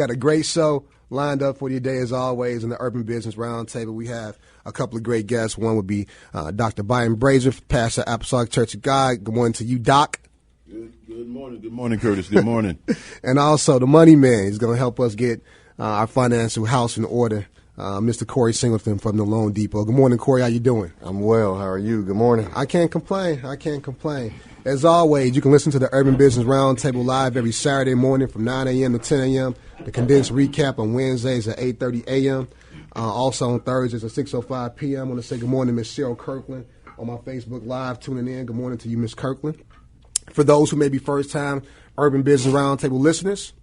got a great show lined up for you today, as always, in the Urban Business Roundtable. We have a couple of great guests. One would be Dr. Byron Brazier, pastor at Apostolic Church of God. Good morning to you, Doc. Good morning. Good morning, Curtis. Good morning. And also the money man is going to help us get our financial house in order. Mr. Corey Singleton from the Loan Depot. Good morning, Corey. How you doing? I'm well. How are you? Good morning. I can't complain. As always, you can listen to the Urban Business Roundtable live every Saturday morning from 9 a.m. to 10 a.m. The condensed recap on Wednesdays at 8:30 a.m. Also on Thursdays at 6:05 p.m. I want to say good morning to Miss Cheryl Kirkland on my Facebook Live tuning in. Good morning to you, Miss Kirkland. For those who may be first-time Urban Business Roundtable listeners,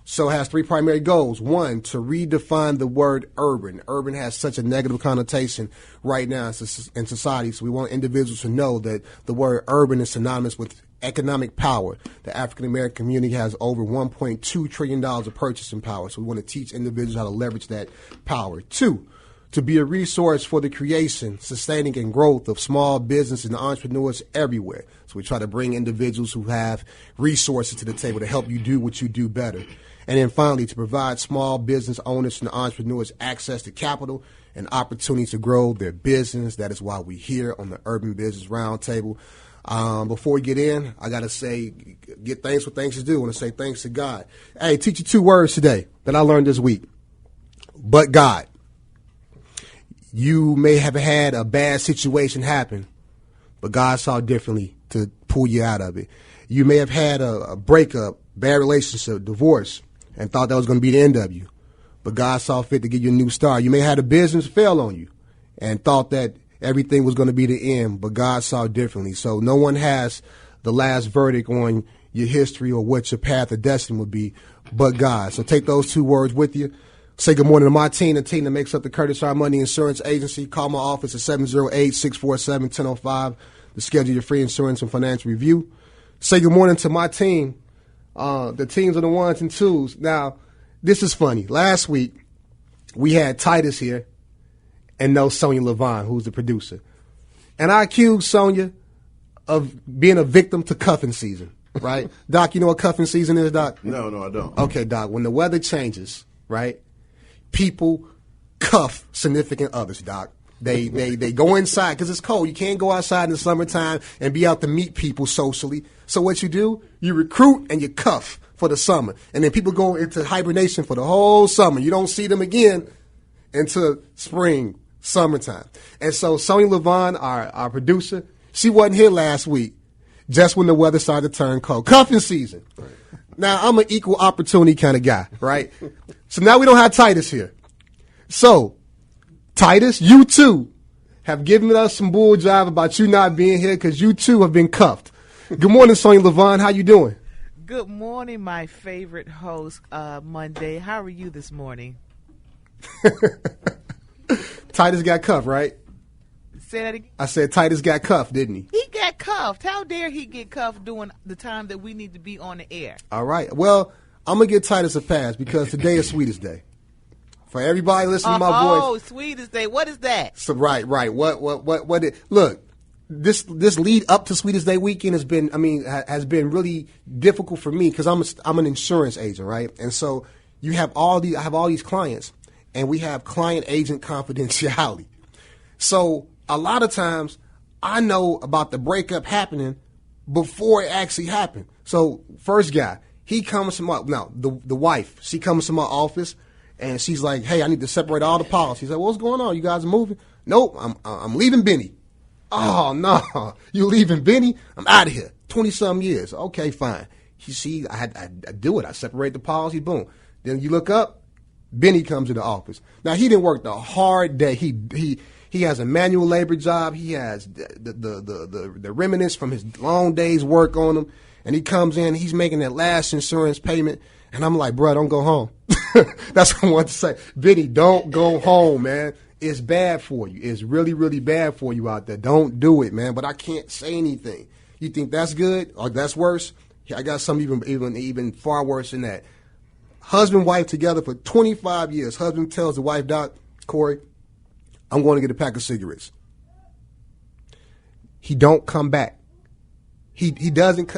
show has three primary goals. One, to redefine the word urban. Urban has such a negative connotation right now in society, so we want individuals to know that the word urban is synonymous with economic power. The African-American community has over $1.2 trillion of purchasing power, so we want to teach individuals how to leverage that power. Two, to be a resource for the creation, sustaining, and growth of small business and entrepreneurs everywhere. So we try to bring individuals who have resources to the table to help you do what you do better. And then finally, to provide small business owners and entrepreneurs access to capital and opportunities to grow their business. That is why we're here on the Urban Business Roundtable. Before we get in, I got to say, get thanks for thanks to do. I want to say thanks to God. Hey, teach you two words today that I learned this week. But God. You may have had a bad situation happen, but God saw differently to pull you out of it. You may have had a breakup, bad relationship, divorce, and thought that was going to be the end of you. But God saw fit to give you a new start. You may have had a business fail on you and thought that everything was going to be the end, but God saw differently. So no one has the last verdict on your history or what your path of destiny would be but God. So take those two words with you. Say good morning to my team, the team that makes up the Curtis R. Money Insurance Agency. Call my office at 708-647-1005 to schedule your free insurance and financial review. Say good morning to my team. The teams are the ones and twos. Now, this is funny. Last week, we had Titus here and no Sonia Levine, who's the producer. And I accused Sonia of being a victim to cuffing season, right? Doc, you know what cuffing season is, Doc? No, I don't. Okay, Doc, when the weather changes, right, people cuff significant others, Doc. They go inside because it's cold. You can't go outside in the summertime and be out to meet people socially. So what you do, you recruit and you cuff for the summer. And then people go into hibernation for the whole summer. You don't see them again until spring, summertime. And so Sonia Levine, our producer, she wasn't here last week just when the weather started to turn cold. Cuffing season. Right. Now, I'm an equal opportunity kind of guy, right? So now we don't have Titus here. So, Titus, you too have given us some bull jive about you not being here because you too have been cuffed. Good morning, Sonia Levine. How you doing? Good morning, my favorite host, Monday. How are you this morning? Titus got cuffed, right? Say that again. I said Titus got cuffed, didn't he? He got cuffed. How dare he get cuffed during the time that we need to be on the air? All right. Well, I'm going to give Titus a pass because today is Sweetest Day. For everybody listening to my voice. Oh, Sweetest Day. What is that? So right. What look, this lead up to Sweetest Day weekend has been really difficult for me because I'm an insurance agent, right? And so I have all these clients and we have client agent confidentiality. So a lot of times I know about the breakup happening before it actually happened. So first guy, he comes to the wife, she comes to my office and she's like, hey, I need to separate all the policies. Like, what's going on? You guys are moving? Nope, I'm leaving Benny. Oh, no, you leaving Benny? I'm out of here. 20-some years. Okay, fine. You see, I do it. I separate the policies, boom. Then you look up, Benny comes to the office. Now, he didn't work the hard day. He has a manual labor job. He has the remnants from his long day's work on him. And he comes in, he's making that last insurance payment. And I'm like, bro, don't go home. That's what I want to say. Benny, don't go home, man. It's bad for you. It's really, really bad for you out there. Don't do it, man. But I can't say anything. You think that's good or that's worse? I got something even far worse than that. Husband, wife together for 25 years. Husband tells the wife, Doc, Corey, I'm going to get a pack of cigarettes. He don't come back. He doesn't.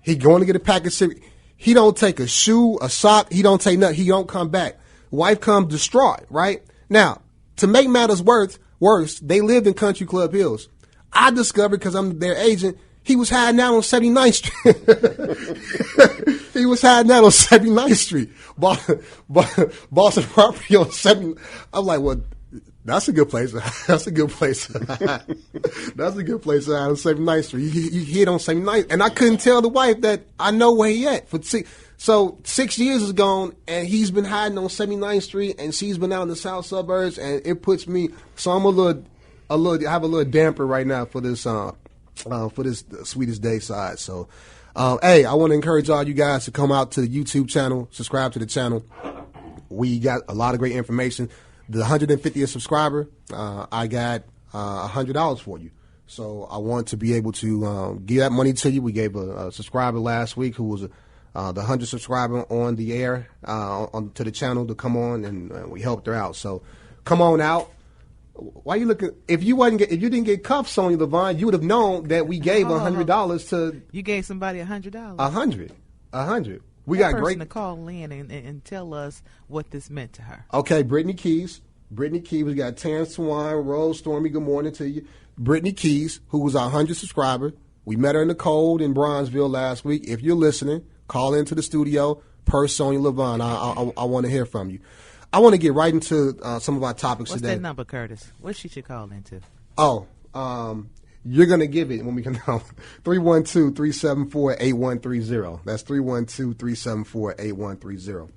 He going to get a pack of cigarettes. He don't take a shoe, a sock. He don't take nothing. He don't come back. Wife comes distraught, right? Now, to make matters worse, they lived in Country Club Hills. I discovered, because I'm their agent, he was hiding out on 79th Street. He was hiding out on 79th Street. Boston property on 7. I'm like, well, that's a good place. That's a good place. That's a good place to hide on 79th Street. You hid on 79th. And I couldn't tell the wife that I know where he at. So 6 years is gone, and he's been hiding on 79th Street, and she's been out in the south suburbs, and it puts me. So I'm I have a little damper right now for this Sweetest Day side. So, hey, I want to encourage all you guys to come out to the YouTube channel, subscribe to the channel. We got a lot of great information. The 150th subscriber, I got $100 for you. So I want to be able to give that money to you. We gave a subscriber last week who was the 100th subscriber on the air to the channel to come on, and we helped her out. So come on out. Why you looking? If you didn't get cuffs on you, Levon, you would have known that we gave $100 to. You gave somebody $100. $100. We that got person great to call in and tell us what this meant to her. Okay, Brittany Keys. We got Terrence Swan, Rose Stormy. Good morning to you, Brittany Keys, who was our 100th subscriber. We met her in the cold in Bronzeville last week. If you're listening, call into the studio. Per Sonia Levon, I want to hear from you. I want to get right into some of our topics What's today. What's that number, Curtis? What she should call into? Oh, you're going to give it when we can know. 312-374-8130. That's 312-374-8130.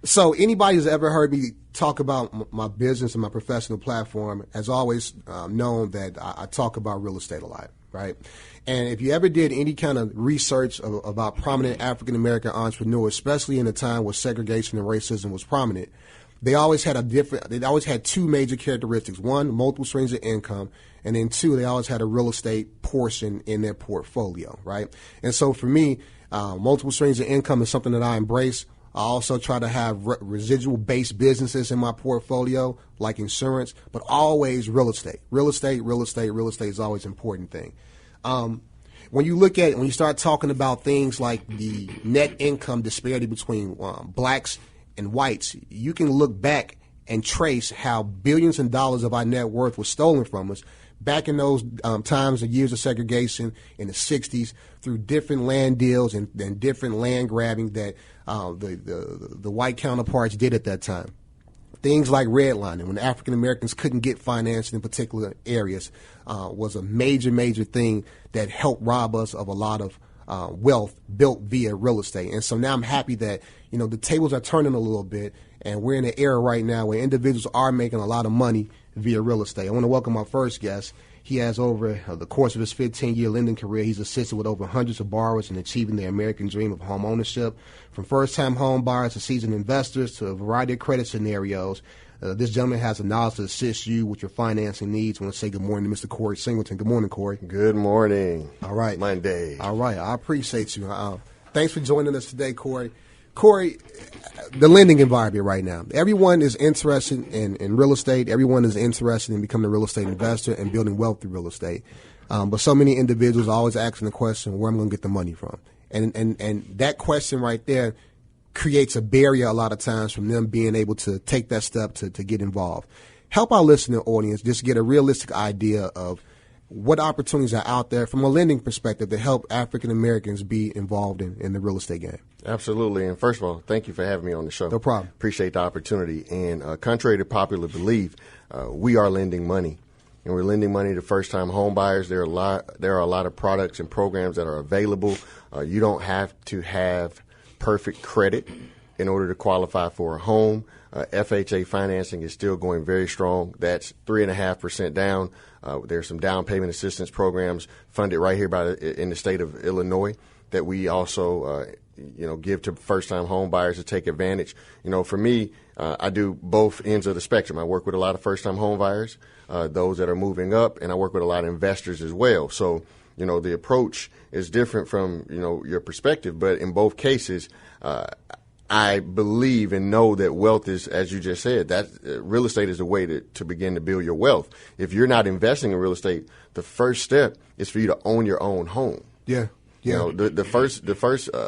So anybody who's ever heard me talk about my business and my professional platform has always known that I talk about real estate a lot, right? And if you ever did any kind of research about prominent African-American entrepreneurs, especially in a time where segregation and racism was prominent, they always had two major characteristics. One, multiple streams of income, and then two, they always had a real estate portion in their portfolio, right? And so for me, multiple streams of income is something that I embrace. I also try to have residual-based businesses in my portfolio, like insurance, but always real estate. Real estate is always an important thing. When you start talking about things like the net income disparity between blacks and whites, you can look back and trace how billions of dollars of our net worth was stolen from us back in those times of years of segregation in the 60s through different land deals and different land grabbing that the white counterparts did at that time. Things like redlining, when African Americans couldn't get financed in particular areas, was a major thing that helped rob us of a lot of wealth built via real estate. And so now I'm happy that the tables are turning a little bit, and we're in an era right now where individuals are making a lot of money via real estate. I want to welcome our first guest. He has, over the course of his 15-year lending career, he's assisted with over hundreds of borrowers in achieving their American dream of home ownership. From first-time home buyers to seasoned investors to a variety of credit scenarios, this gentleman has the knowledge to assist you with your financing needs. I want to say good morning to Mr. Corey Singleton. Good morning, Corey. Good morning. All right. Monday. All right. I appreciate you. Thanks for joining us today, Corey. Corey, the lending environment right now. Everyone is interested in real estate. Everyone is interested in becoming a real estate investor and building wealth through real estate. But so many individuals are always asking the question, where am I going to get the money from? And that question right there creates a barrier a lot of times from them being able to take that step to get involved. Help our listening audience just get a realistic idea of what opportunities are out there from a lending perspective to help African Americans be involved in the real estate game. Absolutely. And first of all, thank you for having me on the show. No problem. Appreciate the opportunity. And contrary to popular belief, we are lending money. And we're lending money to first-time home buyers. There are a lot of products and programs that are available. You don't have to have perfect credit in order to qualify for a home. FHA financing is still going very strong. That's 3.5% down. There's some down payment assistance programs funded right here in the state of Illinois that we also give to first-time home buyers to take advantage. For me, I do both ends of the spectrum. I work with a lot of first-time home buyers, those that are moving up, and I work with a lot of investors as well. So, the approach is different from, your perspective, but in both cases, I believe and know that wealth is, as you just said, that real estate is a way to begin to build your wealth. If you're not investing in real estate, the first step is for you to own your own home. Yeah. Yeah. The first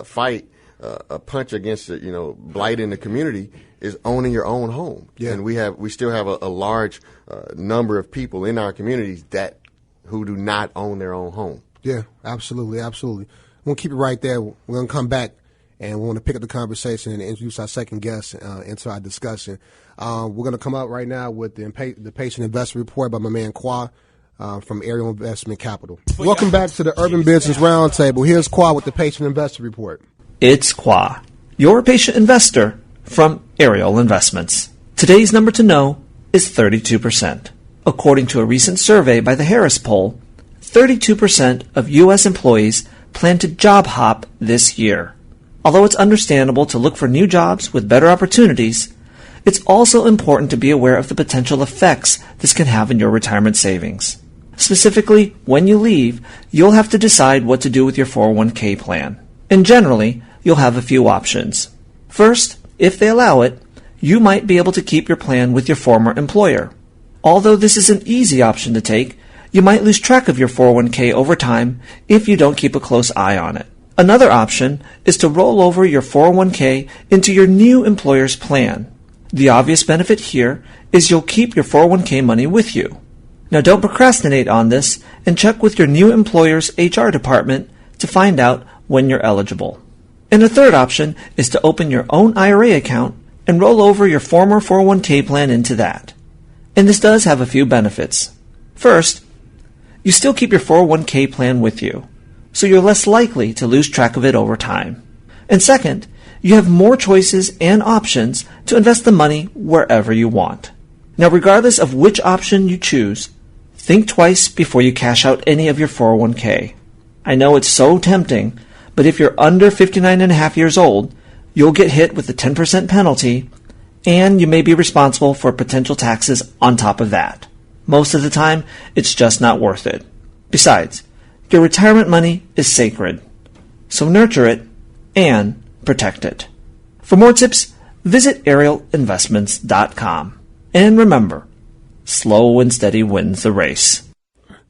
fight a punch against it, blight in the community is owning your own home. Yeah. And we still have a large number of people in our communities who do not own their own home. Yeah, absolutely. I'm going to keep it right there. We're going to come back and we want to pick up the conversation and introduce our second guest into our discussion. We're going to come out right now with the Patient Investor Report by my man Qua from Ariel Investment Capital. Welcome back to the Urban Business Roundtable. Here's Qua with the Patient Investor Report. It's Qua, your patient investor from Ariel Investments. Today's number to know is 32%. According to a recent survey by the Harris Poll, 32% of U.S. employees plan to job hop this year. Although it's understandable to look for new jobs with better opportunities, it's also important to be aware of the potential effects this can have in your retirement savings. Specifically, when you leave, you'll have to decide what to do with your 401k plan. And generally, you'll have a few options. First, if they allow it, you might be able to keep your plan with your former employer. Although this is an easy option to take, you might lose track of your 401k over time if you don't keep a close eye on it. Another option is to roll over your 401k into your new employer's plan. The obvious benefit here is you'll keep your 401k money with you. Now don't procrastinate on this and check with your new employer's HR department to find out when you're eligible. And a third option is to open your own IRA account and roll over your former 401k plan into that. And this does have a few benefits. First, you still keep your 401k plan with you, so you're less likely to lose track of it over time. And second, you have more choices and options to invest the money wherever you want. Now, regardless of which option you choose, think twice before you cash out any of your 401k. I know it's so tempting, but if you're under 59 and a half years old, you'll get hit with a 10% penalty, and you may be responsible for potential taxes on top of that. Most of the time, it's just not worth it. Besides, your retirement money is sacred, so nurture it and protect it. For more tips, visit ArielInvestments.com. And remember, slow and steady wins the race.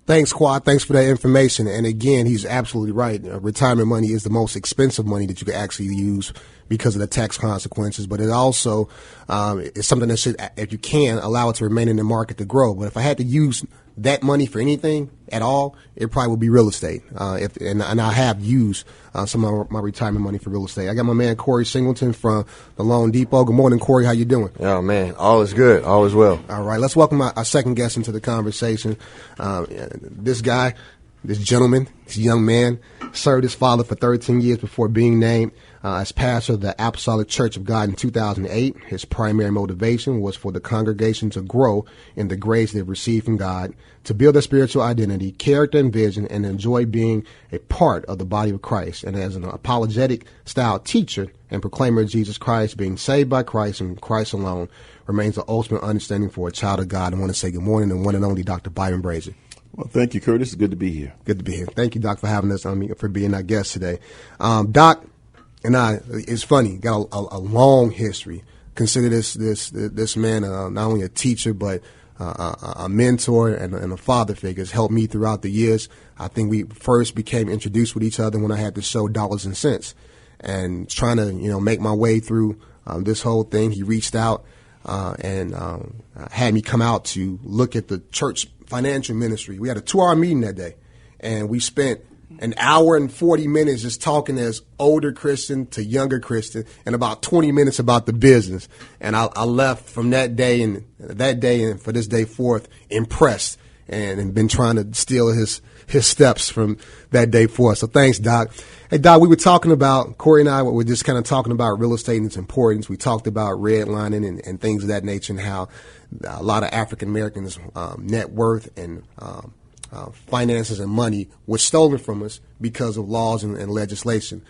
Thanks, Quad. Thanks for that information. And again, he's absolutely right. Retirement money is the most expensive money that you can actually use because of the tax consequences. But it also is something that should, if you can, allow it to remain in the market to grow. But if I had to use that money for anything at all, it probably would be real estate. And I have used some of my retirement money for real estate. I got my man Corey Singleton from the Loan Depot. Good morning, Corey. How you doing? Oh, man, all is good. All is well. All right. Let's welcome our second guest into the conversation. This gentleman, this young man, served his father for 13 years before being named as pastor of the Apostolic Church of God in 2008. His primary motivation was for the congregation to grow in the grace they've received from God, to build their spiritual identity, character, and vision, and enjoy being a part of the body of Christ. And as an apologetic-style teacher and proclaimer of Jesus Christ, being saved by Christ and Christ alone remains the ultimate understanding for a child of God. I want to say good morning to one and only Dr. Byron Brazier. Well, thank you, Curtis. It's good to be here. Good to be here. Thank you, Doc, for having us. For being our guest today. Doc and I, it's funny, got a long history. Consider this man not only a teacher but a mentor and a father figure. Has helped me throughout the years. I think we first became introduced with each other when I had the show Dollars and Cents, and trying to make my way through this whole thing. He reached out and had me come out to look at the church financial ministry. We had a 2-hour meeting that day, and we spent an hour and 40 minutes just talking as older Christian to younger Christian, and about 20 minutes about the business. And I left from that day and for this day forth impressed, and been trying to steal his steps from that day forth. So thanks, Doc. Hey, Doc, we were talking about, Corey and I were just kind of talking about real estate and its importance. We talked about redlining and things of that nature, and how a lot of African Americans' net worth and finances and money was stolen from us because of laws and legislation.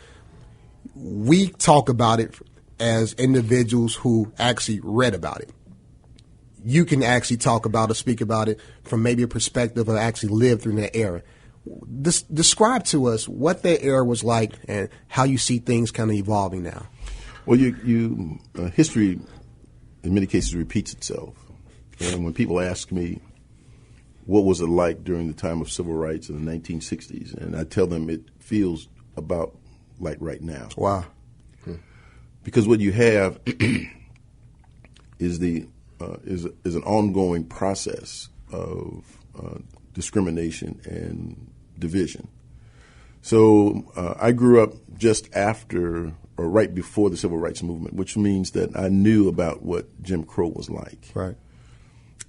We talk about it as individuals who actually read about it. You can actually talk about or speak about it from maybe a perspective of actually lived through that era. Describe to us what that era was like and how you see things kind of evolving now. Well, history in many cases repeats itself. And when people ask me, what was it like during the time of civil rights in the 1960s? And I tell them it feels about like right now. Wow. Because what you have is is an ongoing process of discrimination and division. So I grew up just after or right before the Civil Rights Movement, which means that I knew about what Jim Crow was like. Right.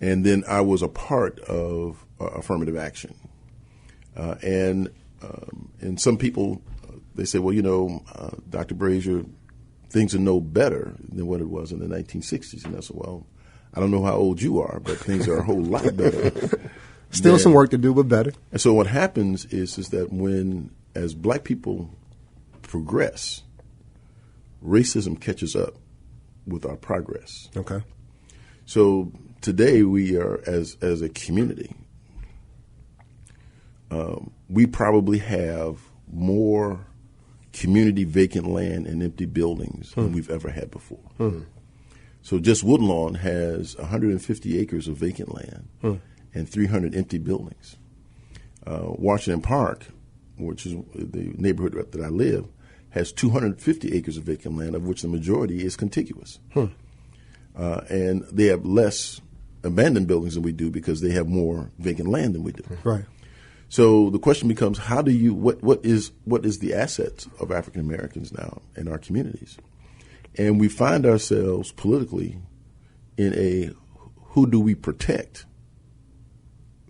And then I was a part of affirmative action. And some people, they say, well, Dr. Brazier, things are no better than what it was in the 1960s. And I said, well, I don't know how old you are, but things are a whole lot better. Still some work to do, but better. And so what happens is that as black people progress, racism catches up with our progress. Okay. So today we are, as a community, we probably have more community vacant land and empty buildings than we've ever had before. So just Woodlawn has 150 acres of vacant land and 300 empty buildings. Washington Park, which is the neighborhood that I live, has 250 acres of vacant land, of which the majority is contiguous. And they have less abandoned buildings than we do because they have more vacant land than we do. Right. So the question becomes, how do you what is the assets of African Americans now in our communities? And we find ourselves politically in a who do we protect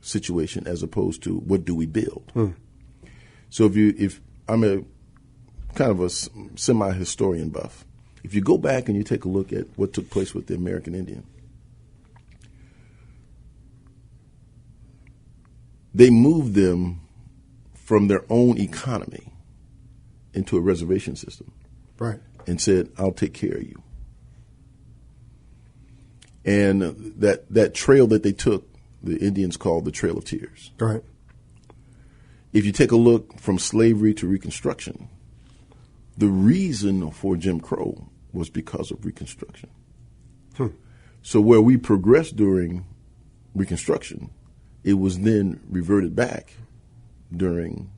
situation as opposed to what do we build. So if I'm a kind of a semi-historian buff, if you go back and you take a look at what took place with the American Indian, they moved them from their own economy into a reservation system. Right. And said, I'll take care of you. And that trail that they took, the Indians called the Trail of Tears. Right. If you take a look from slavery to Reconstruction, the reason for Jim Crow was because of Reconstruction. So where we progressed during Reconstruction, it was then reverted back during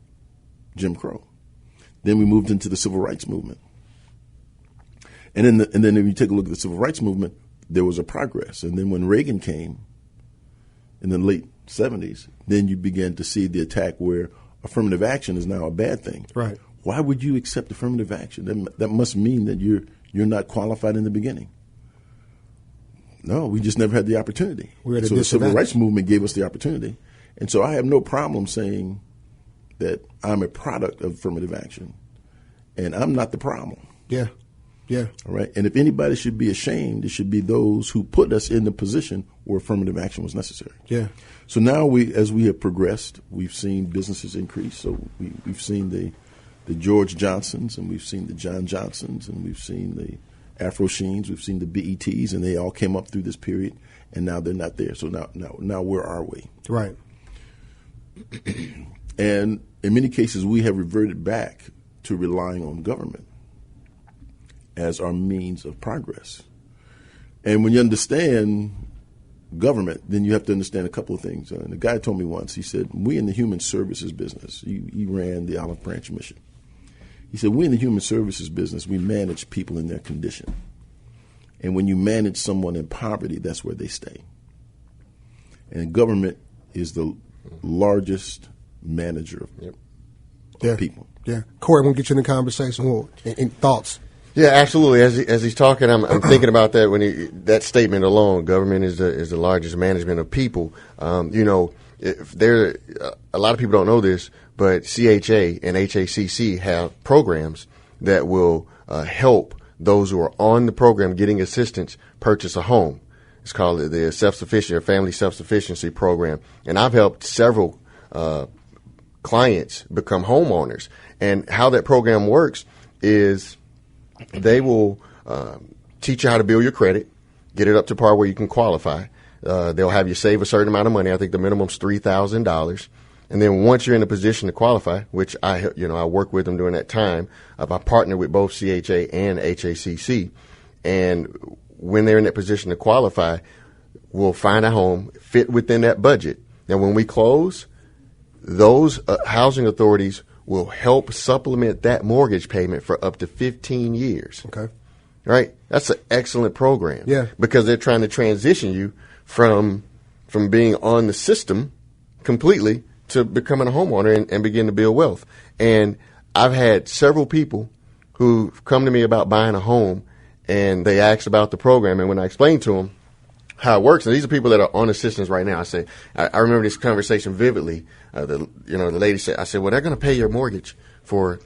Jim Crow. Then we moved into the Civil Rights Movement. And then if you take a look at the Civil Rights Movement, there was a progress. And then when Reagan came in the late 70s, then you began to see the attack where affirmative action is now a bad thing. Right. Why would you accept affirmative action? That must mean that you're not qualified in the beginning. No, we just never had the opportunity. So the Civil Rights Movement gave us the opportunity. And so I have no problem saying that I'm a product of affirmative action, and I'm not the problem. Yeah. Yeah. All right. And if anybody should be ashamed, it should be those who put us in the position where affirmative action was necessary. Yeah. So now as we have progressed, we've seen businesses increase. So we've seen the George Johnsons, and we've seen the John Johnsons, and we've seen the Afro Sheens, we've seen the BETs, and they all came up through this period, and now they're not there. So now where are we? Right. And in many cases, we have reverted back to relying on government as our means of progress. And when you understand government, then you have to understand a couple of things. And the guy told me once, he said, we in the human services business, he ran the Olive Branch mission. He said, we in the human services business, we manage people in their condition. And when you manage someone in poverty, that's where they stay. And government is the largest manager of people. Yeah. Corey, I want to get you in the conversation. And thoughts. Yeah, absolutely. As he's talking, I'm thinking about that that statement alone. Government is the largest management of people. If a lot of people don't know this, but CHA and HACC have programs that will help those who are on the program getting assistance purchase a home. It's called the self-sufficient or family self-sufficiency program, and I've helped several clients become homeowners. And how that program works is they will teach you how to build your credit, get it up to par where you can qualify. They'll have you save a certain amount of money. I think the minimum's $3,000. And then once you're in a position to qualify, which I work with them during that time, I partner with both CHA and HACC. And when they're in that position to qualify, we'll find a home fit within that budget. Now, when we close, those housing authorities will help supplement that mortgage payment for up to 15 years. Okay. right? That's an excellent program. Yeah. Because they're trying to transition you from being on the system completely to becoming a homeowner and begin to build wealth. And I've had several people who come to me about buying a home, and they asked about the program. And when I explained to them how it works, and these are people that are on assistance right now, I remember this conversation vividly. The lady said, well, they're going to pay your mortgage for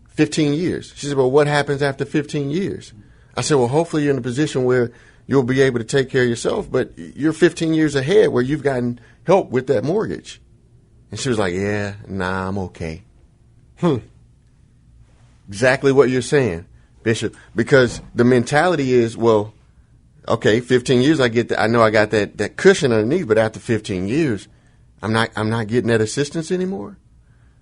15 years. She said, well, what happens after 15 years? I said, well, hopefully you're in a position where you'll be able to take care of yourself, but you're 15 years ahead where you've gotten help with that mortgage. And she was like, I'm okay. Exactly what you're saying, Bishop, because the mentality is, well, okay, 15 years, I know I got that cushion underneath, but after 15 years, I'm not getting that assistance anymore.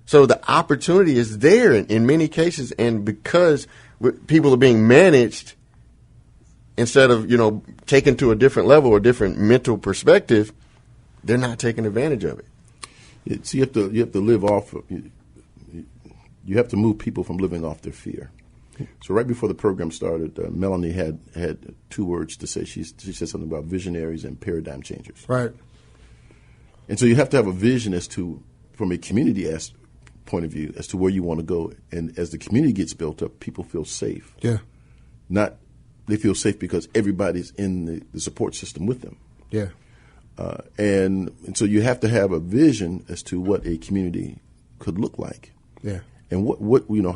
So the opportunity is there in many cases, and because people are being managed instead of, taken to a different level or different mental perspective, they're not taking advantage of it. So you have to live off. You have to move people from living off their fear. So right before the program started, Melanie had 2 words to say. She said something about visionaries and paradigm changers. Right. And so you have to have a vision from a community point of view, as to where you want to go. And as the community gets built up, people feel safe. Yeah. They feel safe because everybody's in the support system with them. Yeah. And so you have to have a vision as to what a community could look like. Yeah. And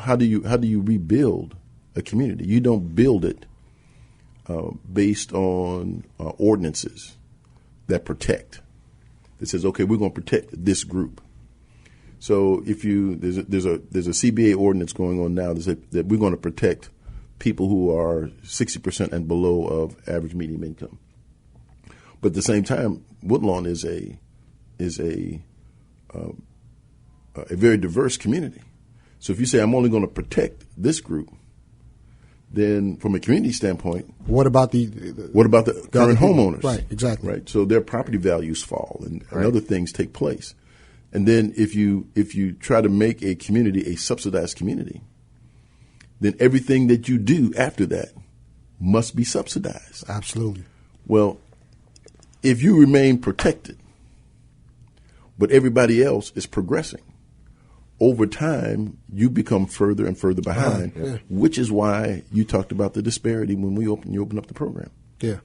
how do you rebuild a community? You don't build it based on ordinances that protect. That says, okay, we're going to protect this group. So if there's a CBA ordinance going on now that we're going to protect people who are 60% and below of average median income. But at the same time, Woodlawn is a very diverse community. So if you say I'm only going to protect this group, then from a community standpoint, what about the current homeowners? Right, exactly. Right. So their property values fall and other things take place. And then if you try to make a community a subsidized community, then everything that you do after that must be subsidized. Absolutely. Well, if you remain protected, but everybody else is progressing, over time, you become further and further behind, which is why you talked about the disparity when you open up the program. Yeah.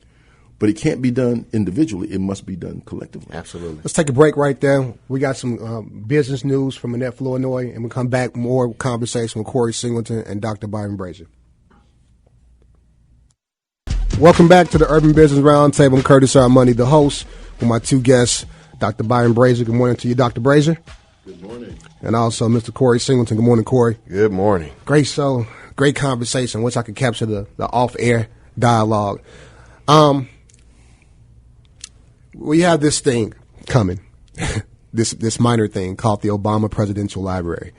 But it can't be done individually. It must be done collectively. Absolutely. Let's take a break right there. We got some business news from Annette Flournoy, and we'll come back more conversation with Corey Singleton and Dr. Byron Brazier. Welcome back to the Urban Business Roundtable. I'm Curtis R. Money, the host, with my 2 guests, Dr. Byron Brazier. Good morning to you, Dr. Brazier. Good morning. And also Mr. Corey Singleton. Good morning, Corey. Good morning. Great show, great conversation. Wish I could capture the off-air dialogue. We have this thing coming, this minor thing called the Obama Presidential Library,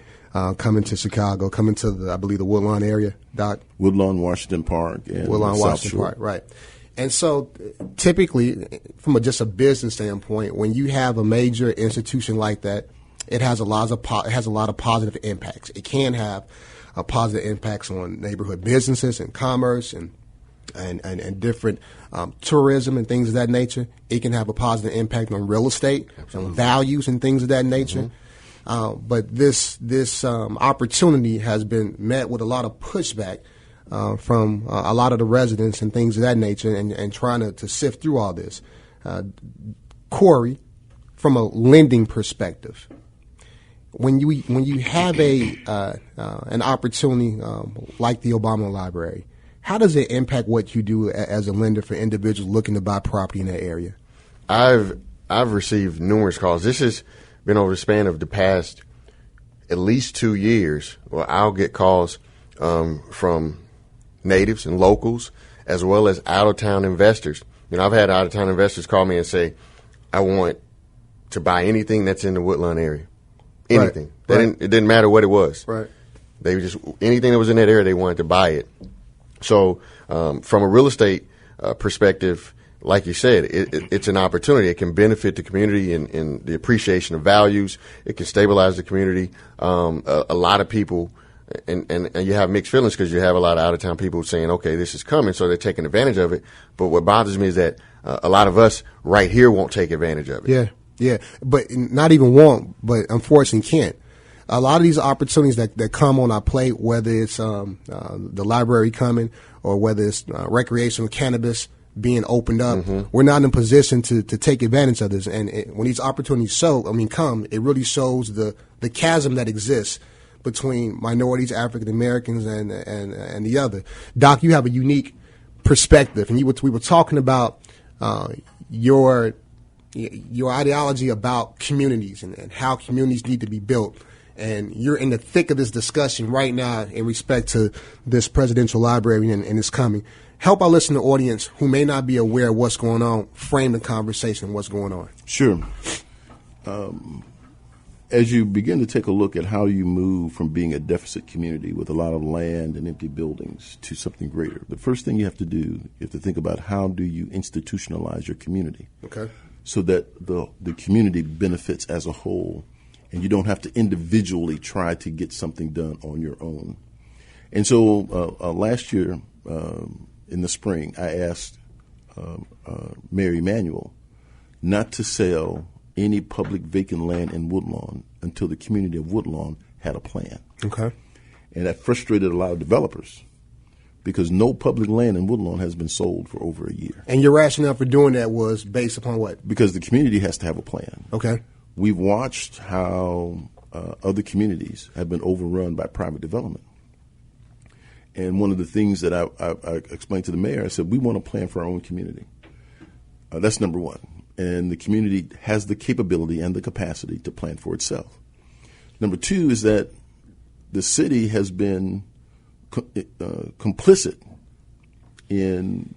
coming to Chicago, coming to I believe the Woodlawn area, Doc. Woodlawn, Washington Park, and Woodlawn, South Washington Shore. Park, right. And so typically, from just a business standpoint, when you have a major institution like that, it has a lot of positive impacts. It can have positive impacts on neighborhood businesses and commerce and different tourism and things of that nature. It can have a positive impact on real estate, on values and things of that nature. But this opportunity has been met with a lot of pushback from a lot of the residents and things of that nature, and trying to sift through all this. Corey, from a lending perspective, when you have an opportunity like the Obama Library, how does it impact what you do as a lender for individuals looking to buy property in that area? I've received numerous calls. This has been over the span of the past at least 2 years. Well, I'll get calls from natives and locals, as well as out-of-town investors. I've had out-of-town investors call me and say, I want to buy anything that's in the Woodlawn area. Anything. Right. It didn't matter what it was. Right. They just, anything that was in that area, they wanted to buy it. So from a real estate perspective, like you said, it's an opportunity. It can benefit the community in the appreciation of values. It can stabilize the community. A lot of people and you have mixed feelings because you have a lot of out-of-town people saying, okay, this is coming, so they're taking advantage of it. But what bothers me is that a lot of us right here won't take advantage of it. Yeah. But not even won't, but unfortunately can't. A lot of these opportunities that come on our plate, whether it's the library coming or whether it's recreational cannabis being opened up, we're not in a position to take advantage of this. And when these opportunities come, it really shows the chasm that exists between minorities, African Americans, and the other. Doc, you have a unique perspective, and we were talking about your ideology about communities and how communities need to be built. And you're in the thick of this discussion right now in respect to this presidential library and its coming. Help our listening audience who may not be aware of what's going on frame the conversation, what's going on. Sure. As you begin to take a look at how you move from being a deficit community with a lot of land and empty buildings to something greater, the first thing you have to do, you have to think about how do you institutionalize your community, okay, so that the community benefits as a whole, and you don't have to individually try to get something done on your own. And so last year in the spring, I asked Mayor Emanuel not to sell any public vacant land in Woodlawn until the community of Woodlawn had a plan. Okay. And that frustrated a lot of developers because no public land in Woodlawn has been sold for over a year. And your rationale for doing that was based upon what? Because the community has to have a plan. Okay. We've watched how other communities have been overrun by private development. And one of the things that I explained to the mayor, I said, we want to plan for our own community. That's number one. And the community has the capability and the capacity to plan for itself. Number two is that the city has been complicit in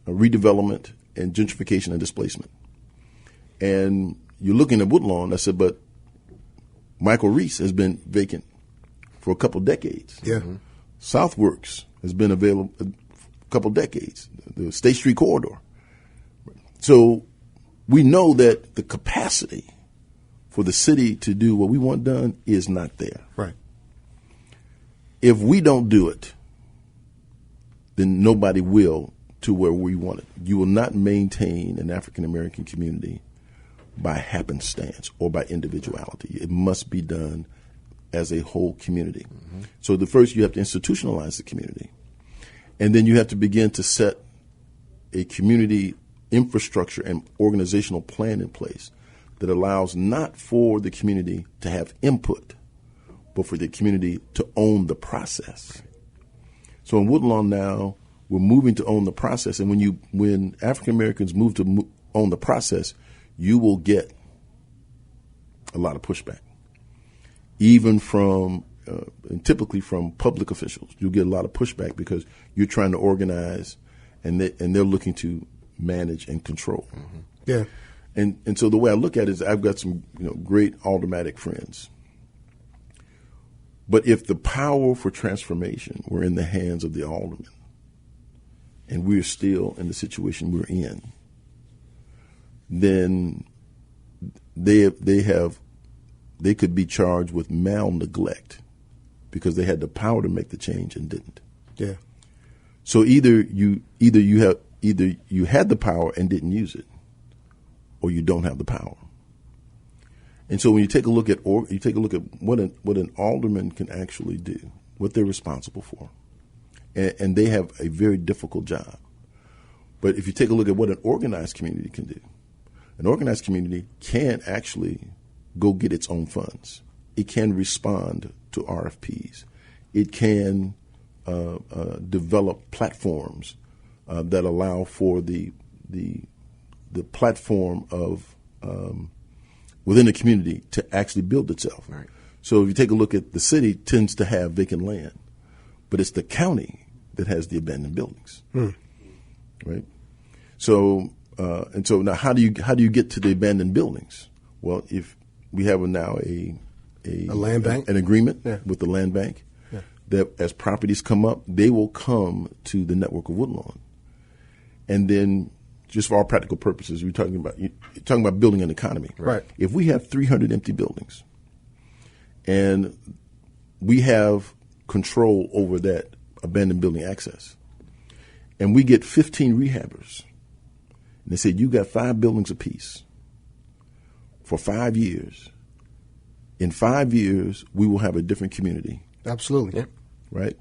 redevelopment and gentrification and displacement. And you're looking at Woodlawn, I said, but Michael Reese has been vacant for a couple decades. Yeah. Southworks has been available a couple decades, the State Street corridor. So we know that the capacity for the city to do what we want done is not there. Right. If we don't do it, then nobody will to where we want it. You will not maintain an African American community by happenstance or by individuality. It must be done as a whole community. Mm-hmm. So the first, you have to institutionalize the community. And then you have to begin to set a community infrastructure and organizational plan in place that allows not for the community to have input, but for the community to own the process. So in Woodlawn now, we're moving to own the process. And when African Americans move to own the process, you will get a lot of pushback, even from and typically from public officials. You'll get a lot of pushback because you're trying to organize, and they're looking to manage and control. Mm-hmm. Yeah. And so the way I look at it is I've got some great aldermanic friends. But if the power for transformation were in the hands of the aldermen, and we're still in the situation we're in, then they could be charged with mal-neglect because they had the power to make the change and didn't. Yeah. So either you had the power and didn't use it, or you don't have the power. And so when you take a look at what an alderman can actually do, what they're responsible for, and they have a very difficult job. But if you take a look at what an organized community can do, an organized community can actually go get its own funds. It can respond to RFPs. It can develop platforms that allow for the platform of within the community to actually build itself. Right. So if you take a look at the city, tends to have vacant land, but it's the county that has the abandoned buildings, right? So and so now, how do you get to the abandoned buildings? Well, if we have now a land bank, an agreement yeah. with the land bank, yeah. that as properties come up, they will come to the network of Woodlawn, and then just for all practical purposes, you're talking about building an economy. Right. If we have 300 empty buildings, and we have control over that abandoned building access. And we get 15 rehabbers. And they said, you got 5 buildings apiece for 5 years. In 5 years, we will have a different community. Absolutely. Yeah. Right?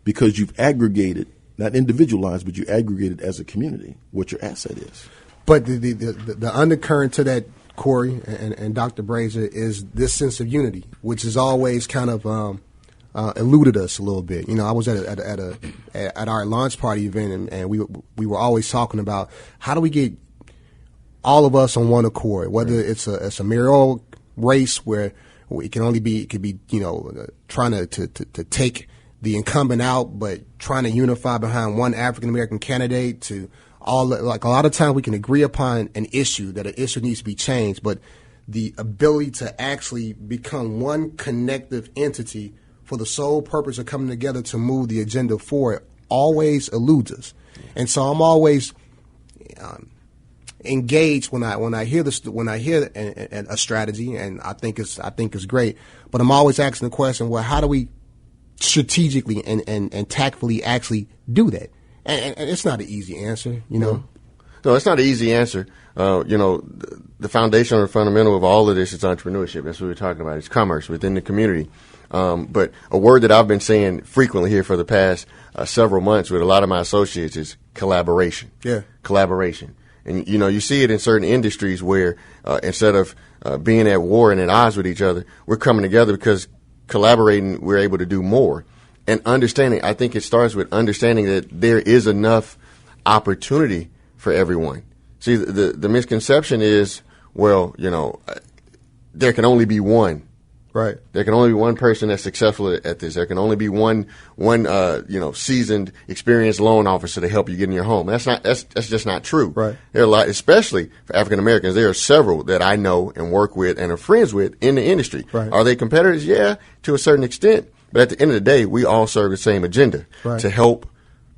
Because you've aggregated, not individualized, but you aggregated as a community what your asset is. But the undercurrent to that, Corey and Dr. Brazier, is this sense of unity, which has always kind of eluded us a little bit. You know, I was at our launch party event, and we were always talking about how do we get all of us on one accord, whether it's a mayoral race where it could be trying to take the incumbent out, but trying to unify behind one African American candidate to all, like a lot of times we can agree upon an issue that an issue needs to be changed, but the ability to actually become one connective entity for the sole purpose of coming together to move the agenda forward always eludes us. And so I'm always engaged when I hear a strategy, and I think it's great. But I'm always asking the question: well, how do we strategically and tactfully actually do that? And it's not an easy answer, you know. No, it's not an easy answer. The foundation or the fundamental of all of this is entrepreneurship. That's what we're talking about. It's commerce within the community. But a word that I've been saying frequently here for the past several months with a lot of my associates is collaboration. Yeah. Collaboration. And, you see it in certain industries where instead of being at war and at odds with each other, we're coming together because collaborating, we're able to do more. And understanding, I think it starts with understanding that there is enough opportunity for everyone. See, the misconception is, well, there can only be one. Right. There can only be one person that's successful at this. There can only be one seasoned, experienced loan officer to help you get in your home. That's just not true. Right. There are a lot, especially for African Americans. There are several that I know and work with and are friends with in the industry. Right. Are they competitors? Yeah, to a certain extent. But at the end of the day, we all serve the same agenda to help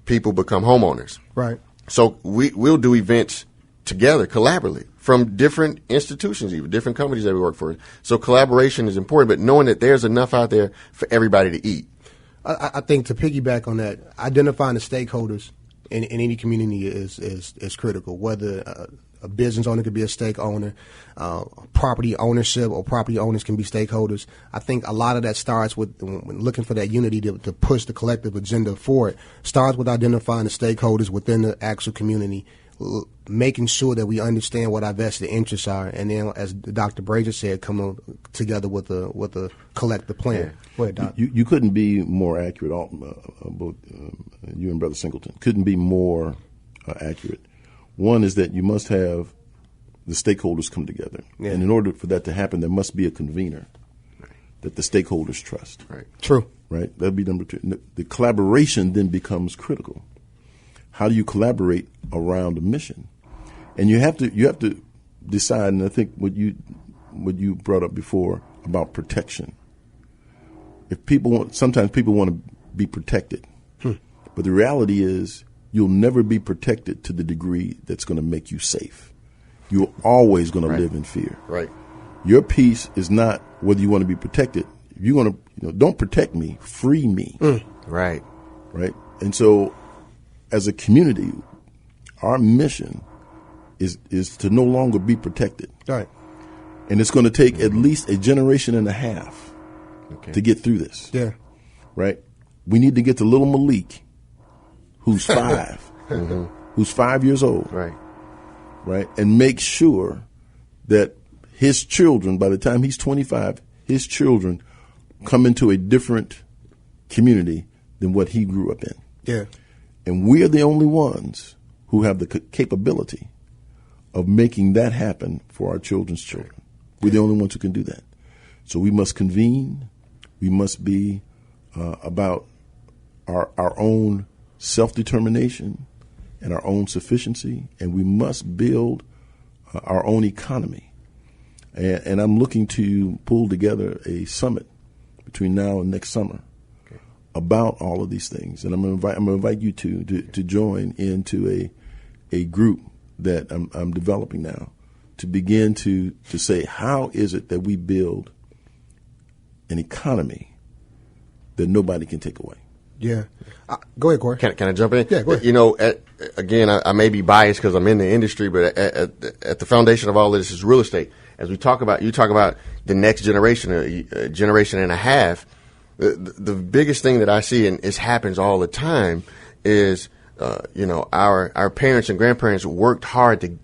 people become homeowners. Right. So we'll do events together, collaboratively, from different institutions, even different companies that we work for. So collaboration is important, but knowing that there's enough out there for everybody to eat. I think to piggyback on that, identifying the stakeholders in any community is critical. Whether a business owner could be a stake owner, property ownership or property owners can be stakeholders. I think a lot of that starts with when looking for that unity to push the collective agenda forward. Starts with identifying the stakeholders within the actual community, making sure that we understand what our vested interests are, and then, as Dr. Brazier said, come together with a collective plan. Yeah. Go ahead, Doc. You couldn't be more accurate. Both you and Brother Singleton couldn't be more accurate. One is that you must have the stakeholders come together, and in order for that to happen, there must be a convener that the stakeholders trust. Right. True. Right. That'd be number two. The collaboration then becomes critical. How do you collaborate around a mission? And you have to decide. And I think what you brought up before about protection. Sometimes people want to be protected, but the reality is you'll never be protected to the degree that's going to make you safe. You're always going to live in fear. Right. Your peace is not whether you want to be protected. If you're going to, don't protect me, free me. Right. Right. And so, as a community, our mission is to no longer be protected. Right. And it's going to take at least a generation and a half to get through this. Yeah. Right. We need to get to little Malik, who's 5, who's 5 years old. Right. Right. And make sure that his children, by the time he's 25, his children come into a different community than what he grew up in. Yeah. And we are the only ones who have the capability of making that happen for our children's children. We're the only ones who can do that. So we must convene. We must be about our own self-determination and our own sufficiency, and we must build our own economy. And I'm looking to pull together a summit between now and next summer about all of these things. And I'm going to invite you to join into a group that I'm developing now to begin to say, how is it that we build an economy that nobody can take away. Yeah. Go ahead, Corey. Can I jump in? Yeah, go ahead. You know, again, I may be biased because I'm in the industry, but at the foundation of all of this is real estate. As you talk about the next generation, a generation and a half. The biggest thing that I see, and it happens all the time, is our parents and grandparents worked hard to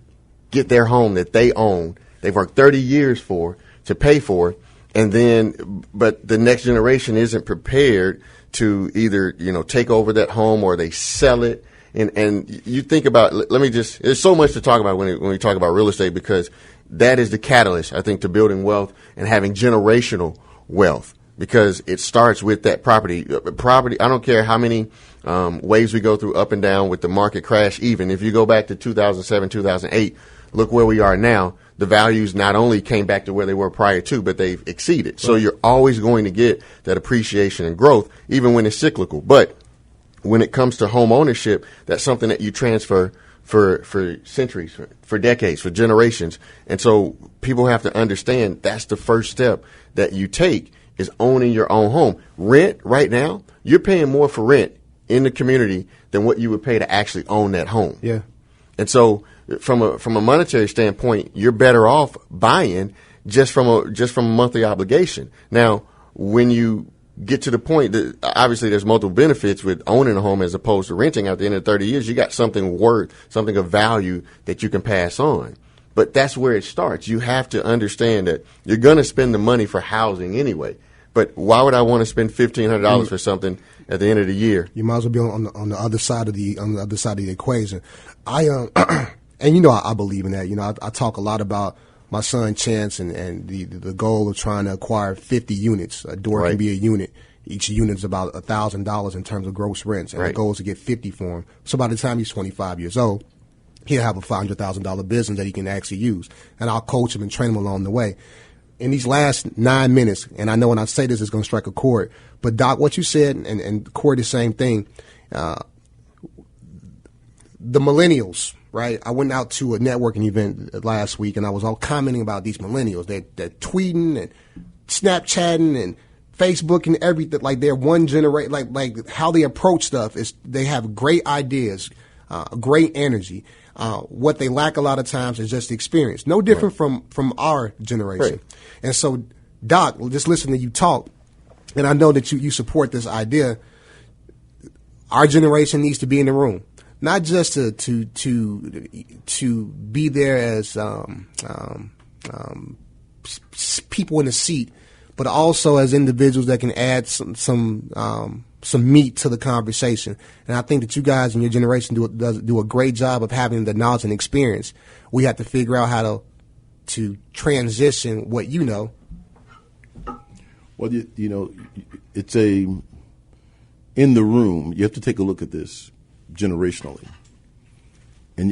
get their home that they own. They've worked 30 years to pay for, but the next generation isn't prepared to either take over that home or they sell it. And you think about, there's so much to talk about when we talk about real estate, because that is the catalyst, I think, to building wealth and having generational wealth, because it starts with that property. I don't care how many waves we go through up and down with the market crash. Even if you go back to 2007, 2008, look where we are now. The values not only came back to where they were prior to, but they've exceeded. So you're always going to get that appreciation and growth, even when it's cyclical. But when it comes to home ownership, that's something that you transfer for centuries, for decades, for generations. And so people have to understand that's the first step that you take, is owning your own home. Rent right now, you're paying more for rent in the community than what you would pay to actually own that home. Yeah. And so from a monetary standpoint, you're better off buying just from a monthly obligation. Now, when you get to the point that obviously there's multiple benefits with owning a home as opposed to renting. At the end of 30 years, you got something of value that you can pass on. But that's where it starts. You have to understand that you're going to spend the money for housing anyway. But why would I want to spend $1,500 for something at the end of the year? You might as well be on the other side of the equation. And I believe in that. I talk a lot about my son Chance and the goal of trying to acquire 50 units. A door can be a unit. Each unit is about $1,000 in terms of gross rents, and the goal is to get 50 for him. So by the time he's 25 years old, he'll have a $500,000 business that he can actually use, and I'll coach him and train him along the way. In these last 9 minutes, and I know when I say this, it's going to strike a chord, but Doc, what you said, and Corey, the same thing, the millennials, right? I went out to a networking event last week, and I was all commenting about these millennials. They're tweeting and Snapchatting and Facebook and everything. Like they're one generation. Like how they approach stuff is they have great ideas, great energy. What they lack a lot of times is just experience. No different from our generation. Right. And so, Doc, just listening to you talk, and I know that you support this idea. Our generation needs to be in the room. Not just to be there as people in the seat, but also as individuals that can add some meat to the conversation. And I think that you guys in your generation do a great job of having the knowledge and experience. We have to figure out how to transition what you know. Well, it's in the room. You have to take a look at this generationally,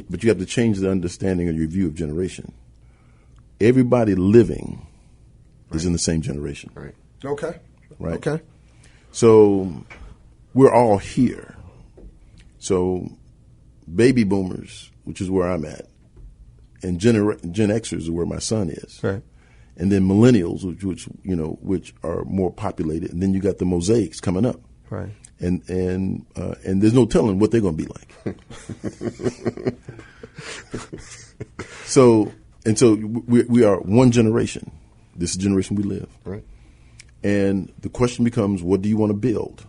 but you have to change the understanding of your view of generation. Everybody living is in the same generation. Right. Okay. Right. Okay. So we're all here. So baby boomers, which is where I'm at, and Gen Xers is where my son is. Right. And then millennials, which are more populated, and then you got the mosaics coming up. Right. And there's no telling what they're going to be like. So we are one generation. This is the generation we live. Right. And the question becomes, what do you want to build?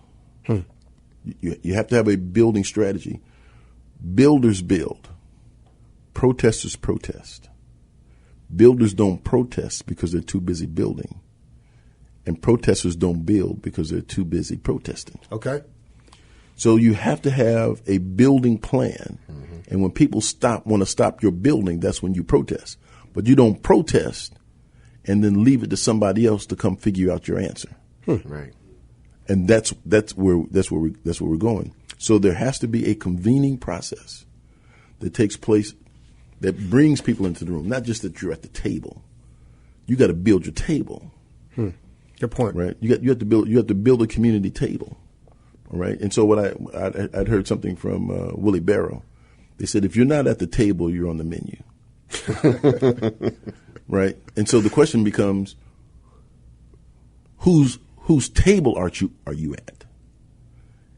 You have to have a building strategy. Builders build. Protesters protest. Builders don't protest because they're too busy building. And protesters don't build because they're too busy protesting. Okay. So you have to have a building plan. Mm-hmm. And when people want to stop your building, that's when you protest. But you don't protest and then leave it to somebody else to come figure out your answer. Right. And that's where we're going. So there has to be a convening process that takes place that brings people into the room, not just that you're at the table. You got to build your table. Good point. Right. You have to build a community table. All right. And so what I'd heard something from Willie Barrow. They said, if you're not at the table, you're on the menu. Right. And so the question becomes, who's whose table are you at?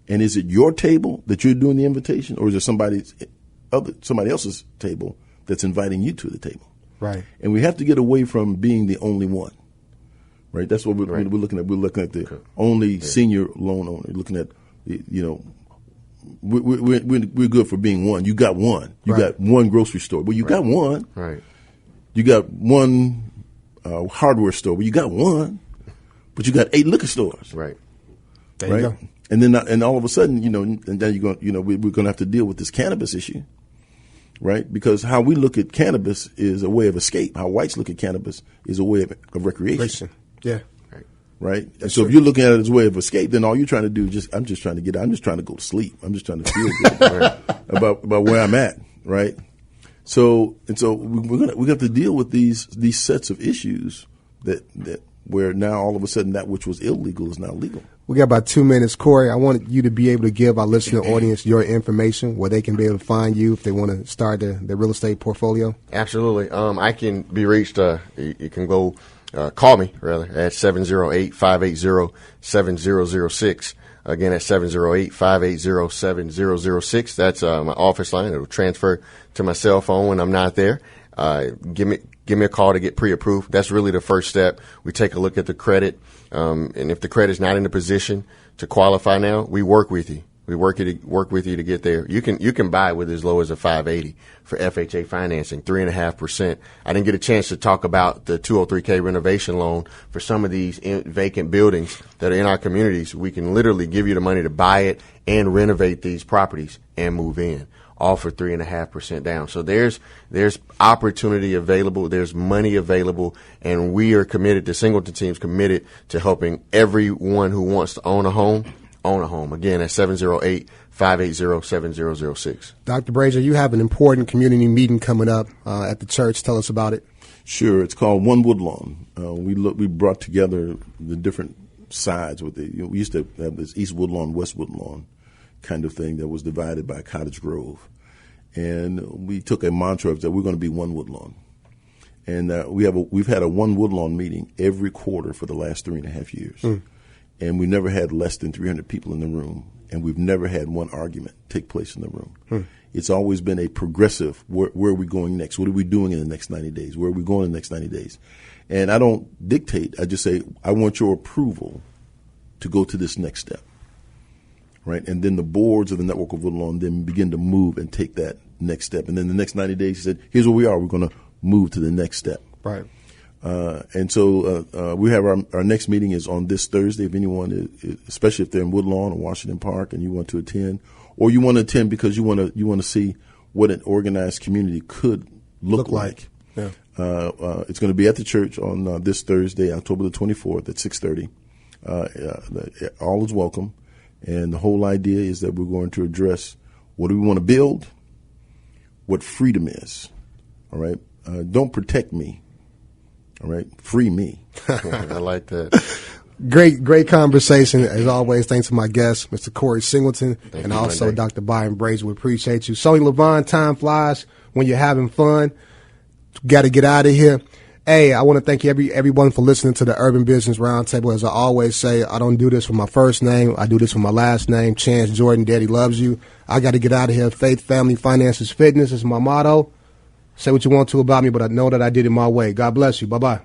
And is it your table that you're doing the invitation, or is it somebody else's table that's inviting you to the table? Right. And we have to get away from being the only one. Right. That's what we're looking at. We're looking at the only senior loan owner. Looking at, we're good for being one. You got one. You got one grocery store. Well, you got one. Right. You got one hardware store. Well, you got one, but you got 8 liquor stores. Right. There you go. And then, all of a sudden, and then you're going, we're going to have to deal with this cannabis issue, right? Because how we look at cannabis is a way of escape. How whites look at cannabis is a way of recreation. Yeah. Right. And so if you're looking at it as a way of escape, then all you're trying to do is I'm just trying to get out. I'm just trying to go to sleep. I'm just trying to feel good about where I'm at. Right. So we have to deal with these sets of issues that where now all of a sudden that which was illegal is now legal. We got about 2 minutes. Corey, I want you to be able to give our listening audience your information, where they can be able to find you if they want to start their real estate portfolio. Absolutely. I can be reached. You can go call me, rather, at 708-580-7006. Again, at 708-580-7006. That's my office line. It'll transfer to my cell phone when I'm not there. Give me a call to get pre-approved. That's really the first step. We take a look at the credit, and if the credit's not in a position to qualify now, we work with you. We work with you to get there. You can buy with as low as a 580 for FHA financing, 3.5%. I didn't get a chance to talk about the 203K renovation loan for some of these vacant buildings that are in our communities. We can literally give you the money to buy it and renovate these properties and move in, all for 3.5% down. So there's opportunity available, there's money available, and we are committed. The Singleton team's committed to helping everyone who wants to own a home. Again, at 708-580-7006. Dr. Brazier, you have an important community meeting coming up at the church. Tell us about it. Sure. It's called One Woodlawn. We brought together the different sides with it. We used to have this East Woodlawn, West Woodlawn kind of thing that was divided by Cottage Grove. And we took a mantra of that we're going to be one Woodlawn. And we've had a One Woodlawn meeting every quarter for the last 3.5 years. And we never had less than 300 people in the room, and we've never had one argument take place in the room. It's always been a progressive, where are we going next? What are we doing in the next 90 days? Where are we going in the next 90 days? And I don't dictate. I just say, I want your approval to go to this next step, right? And then the boards of the Network of Woodlawn then begin to move and take that next step. And then the next 90 days, he said, here's where we are. We're going to move to the next step. Right. And so we have our next meeting is on this Thursday. If anyone, especially if they're in Woodlawn or Washington Park, and you want to attend, or you want to attend because you want to see what an organized community could look like. Yeah. It's going to be at the church on this Thursday, October the 24th at 6:30. All is welcome, and the whole idea is that we're going to address what do we want to build, what freedom is. All right, don't protect me. All right, free me. I like that. Great conversation as always. Thanks to my guest, Mr. Corey Singleton, and also Dr. Byron Brazier. We appreciate you. Sonny Levon, time flies when you're having fun. Got to get out of here. Hey, I want to thank everyone for listening to the Urban Business Roundtable. As I always say, I don't do this for my first name. I do this for my last name. Chance Jordan, Daddy loves you. I got to get out of here. Faith, family, finances, fitness is my motto. Say what you want to about me, but I know that I did it my way. God bless you. Bye-bye.